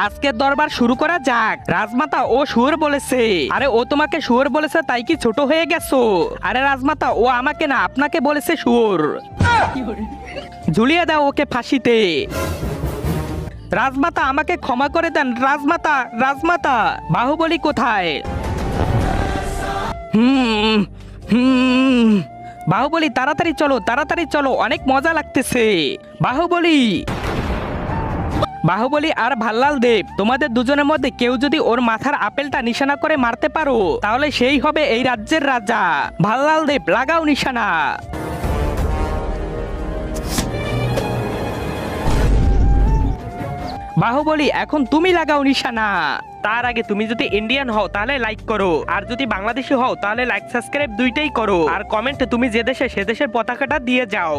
আজকের দরবার শুরু করা যাক। রাজমাতা ও শুয়োর বলেছে। আরে ও তোমাকে শুয়োর বলেছে তাই কি ছোট হয়ে গেছো? আরে রাজমাতা ও আমাকে না আপনাকে বলেছে শুয়োর। ঝুলিয়ে দাও ওকে ফাঁসিতে। রাজমাতা আমাকে ক্ষমা করে দেন। রাজমাতা রাজমাতা বাহুবলী কোথায়? হুম হুম বাহুবলী তাড়াতাড়ি চলো অনেক মজা লাগতেছে। বাহুবলী বাহুবলী আর ভাল্লাল দেব, তোমাদের দুজনের মধ্যে কেউ যদি ওর মাথার আপেলটা নিশানা করে মারতে পারো তাহলে সেই হবে এই রাজ্যের রাজা। ভাল্লাল দেব লাগাও নিশানা। বাহুবলী এখন তুমি লাগাও নিশানা। তার আগে তুমি যদি ইন্ডিয়ান হও তাহলে লাইক করো, আর যদি বাংলাদেশি হও তাহলে লাইক সাবস্ক্রাইব দুইটাই করো, আর কমেন্টে তুমি যে দেশে সে দেশের পতাকাটা দিয়ে যাও।